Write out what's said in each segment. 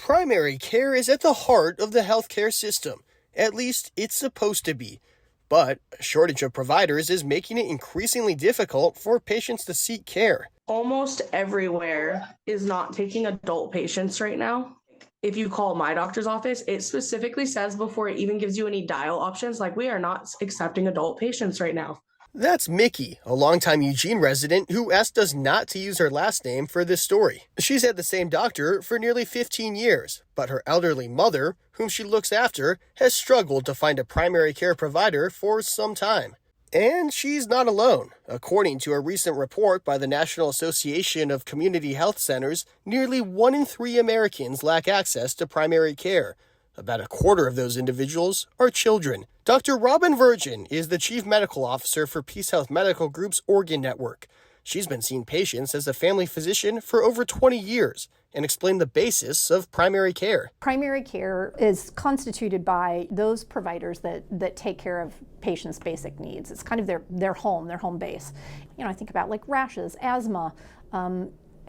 Primary care is at the heart of the healthcare system. At least it's supposed to be. But a shortage of providers is making it increasingly difficult for patients to seek care. Almost everywhere is not taking adult patients right now. If you call my doctor's office, it specifically says before it even gives you any dial options, like, we are not accepting adult patients right now. That's Mickey, a longtime Eugene resident who asked us not to use her last name for this story. She's had the same doctor for nearly 15 years, but her elderly mother, whom she looks after, has struggled to find a primary care provider for some time. And she's not alone. According to a recent report by the National Association of Community Health Centers, nearly 1 in 3 Americans lack access to primary care. About a quarter of those individuals are children. Dr. Robin Virgin is the Chief Medical Officer for Peace Health Medical Group's Oregon Network. She's been seeing patients as a family physician for over 20 years and explained the basis of primary care. Primary care is constituted by those providers that take care of patients' basic needs. It's kind of their home base. I think about like rashes, asthma,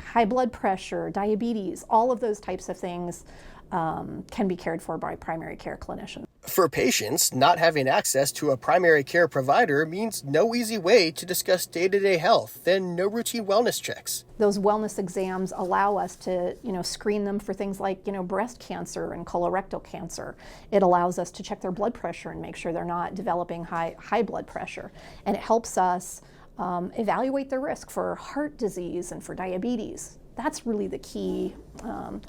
high blood pressure, diabetes, all of those types of things can be cared for by primary care clinicians. For patients, not having access to a primary care provider means no easy way to discuss day-to-day health and no routine wellness checks. Those wellness exams allow us to, screen them for things like, breast cancer and colorectal cancer. It allows us to check their blood pressure and make sure they're not developing high blood pressure. And it helps us evaluate their risk for heart disease and for diabetes. That's really the key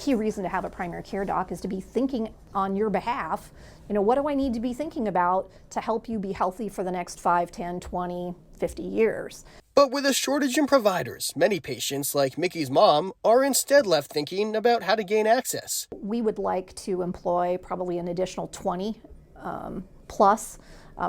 reason to have a primary care doc, is to be thinking on your behalf. What do I need to be thinking about to help you be healthy for the next 5, 10, 20, 50 years? But with a shortage in providers, many patients, like Mickey's mom, are instead left thinking about how to gain access. We would like to employ probably an additional 20 plus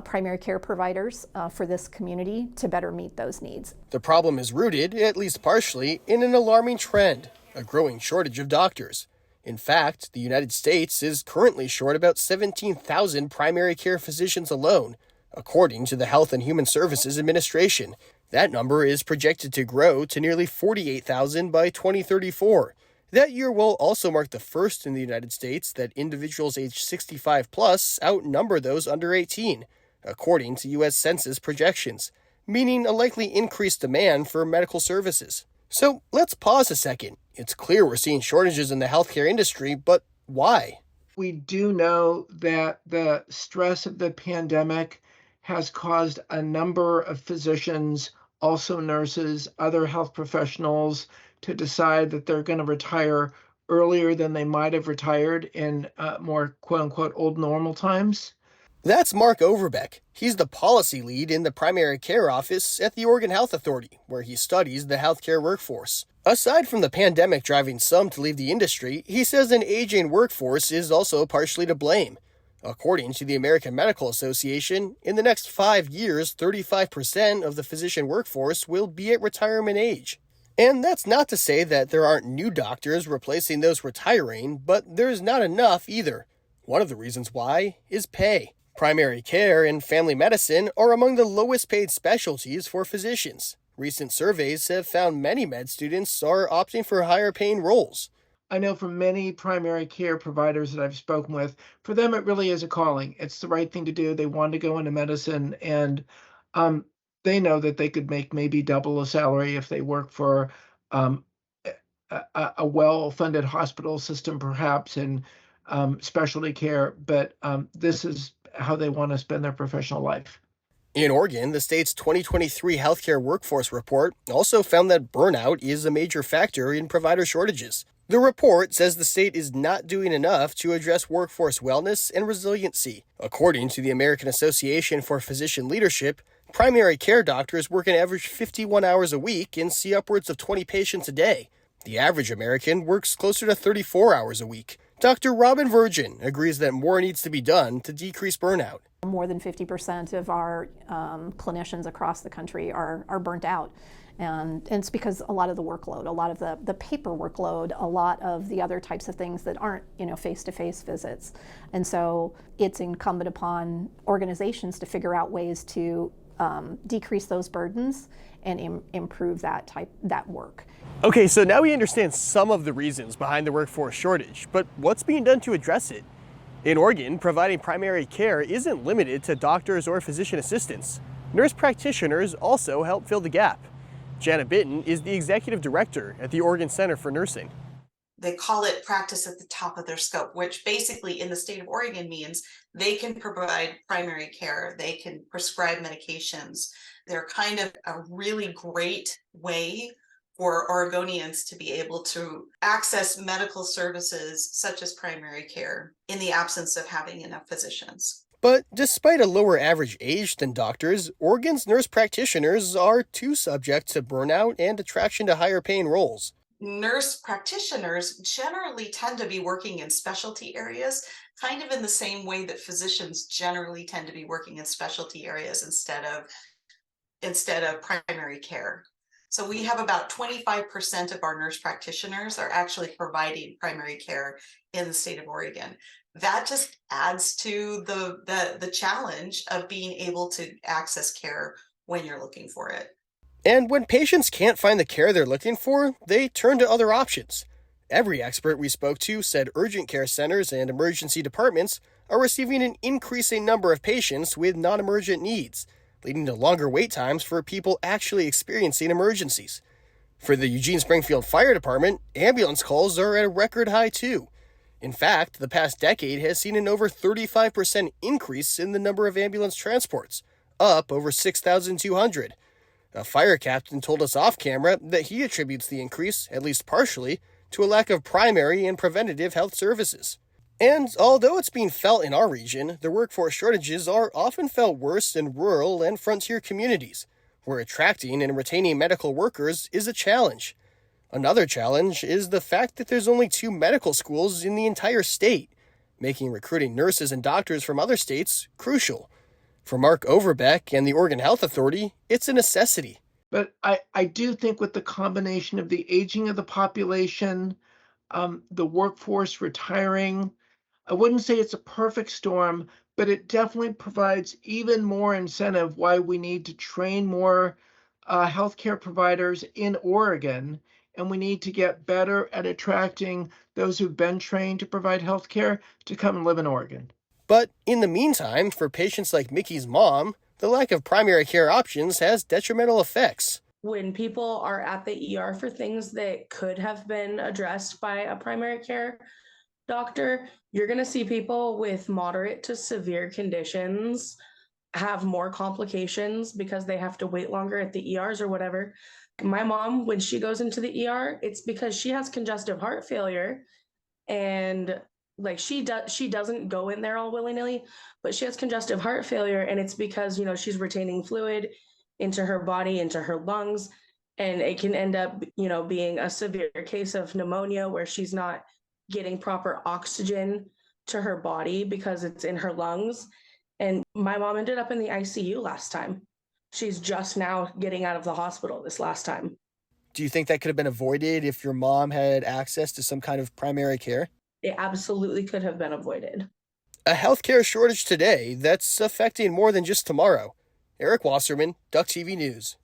primary care providers for this community to better meet those needs. The problem is rooted, at least partially, in an alarming trend, a growing shortage of doctors. In fact, the United States is currently short about 17,000 primary care physicians alone, according to the Health and Human Services Administration. That number is projected to grow to nearly 48,000 by 2034. That year will also mark the first in the United States that individuals aged 65 plus outnumber those under 18, according to U.S. Census projections, meaning a likely increased demand for medical services. So let's pause a second. It's clear we're seeing shortages in the healthcare industry, but why? We do know that the stress of the pandemic has caused a number of physicians, also nurses, other health professionals, to decide that they're going to retire earlier than they might have retired in more quote-unquote old normal times. That's Mark Overbeck. He's the policy lead in the primary care office at the Oregon Health Authority, where he studies the healthcare workforce. Aside from the pandemic driving some to leave the industry, he says an aging workforce is also partially to blame. According to the American Medical Association, in the next 5 years, 35% of the physician workforce will be at retirement age. And that's not to say that there aren't new doctors replacing those retiring, but there's not enough either. One of the reasons why is pay. Primary care and family medicine are among the lowest paid specialties for physicians. Recent surveys have found many med students are opting for higher paying roles. I know from many primary care providers that I've spoken with, for them it really is a calling. It's the right thing to do. They want to go into medicine, and they know that they could make maybe double a salary if they work for a well-funded hospital system, perhaps, in specialty care. But this is how they want to spend their professional life. In Oregon, the state's 2023 healthcare workforce report also found that burnout is a major factor in provider shortages. The report says the state is not doing enough to address workforce wellness and resiliency. According to the American Association for Physician Leadership, primary care doctors work an average 51 hours a week and see upwards of 20 patients a day. The average American works closer to 34 hours a week. Dr. Robin Virgin agrees that more needs to be done to decrease burnout. More than 50% of our clinicians across the country are burnt out. And it's because a lot of the workload, a lot of the paper workload, a lot of the other types of things that aren't, face-to-face visits. And so it's incumbent upon organizations to figure out ways to decrease those burdens and improve that work. Okay, so now we understand some of the reasons behind the workforce shortage, but what's being done to address it? In Oregon, providing primary care isn't limited to doctors or physician assistants. Nurse practitioners also help fill the gap. Janet Bitton is the executive director at the Oregon Center for Nursing. They call it practice at the top of their scope, which basically in the state of Oregon means they can provide primary care, they can prescribe medications. They're kind of a really great way for Oregonians to be able to access medical services such as primary care in the absence of having enough physicians. But despite a lower average age than doctors, Oregon's nurse practitioners are too subject to burnout and attraction to higher paying roles. Nurse practitioners generally tend to be working in specialty areas, kind of in the same way that physicians generally tend to be working in specialty areas instead of primary care. So we have about 25% of our nurse practitioners are actually providing primary care in the state of Oregon. That just adds to the challenge of being able to access care when you're looking for it. And when patients can't find the care they're looking for, they turn to other options. Every expert we spoke to said urgent care centers and emergency departments are receiving an increasing number of patients with non-emergent needs, leading to longer wait times for people actually experiencing emergencies. For the Eugene Springfield Fire Department, ambulance calls are at a record high too. In fact, the past decade has seen an over 35% increase in the number of ambulance transports, up over 6,200. A fire captain told us off camera that he attributes the increase, at least partially, to a lack of primary and preventative health services. And although it's being felt in our region, the workforce shortages are often felt worse in rural and frontier communities, where attracting and retaining medical workers is a challenge. Another challenge is the fact that there's only 2 medical schools in the entire state, making recruiting nurses and doctors from other states crucial. For Mark Overbeck and the Oregon Health Authority, it's a necessity. But I do think with the combination of the aging of the population, the workforce retiring, I wouldn't say it's a perfect storm, but it definitely provides even more incentive why we need to train more healthcare providers in Oregon, and we need to get better at attracting those who've been trained to provide healthcare to come and live in Oregon. But in the meantime, for patients like Mickey's mom, the lack of primary care options has detrimental effects. When people are at the ER for things that could have been addressed by a primary care doctor, you're going to see people with moderate to severe conditions have more complications because they have to wait longer at the ERs or whatever. My mom, when she goes into the ER, it's because she has congestive heart failure, and like she doesn't go in there all willy-nilly, but she has congestive heart failure, and it's because she's retaining fluid into her body, into her lungs, and it can end up being a severe case of pneumonia where she's not getting proper oxygen to her body because it's in her lungs. And my mom ended up in the ICU last time. She's just now getting out of the hospital this last time. Do you think that could have been avoided if your mom had access to some kind of primary care? It absolutely could have been avoided. A healthcare shortage today that's affecting more than just tomorrow. Eric Wasserman, Duck TV News.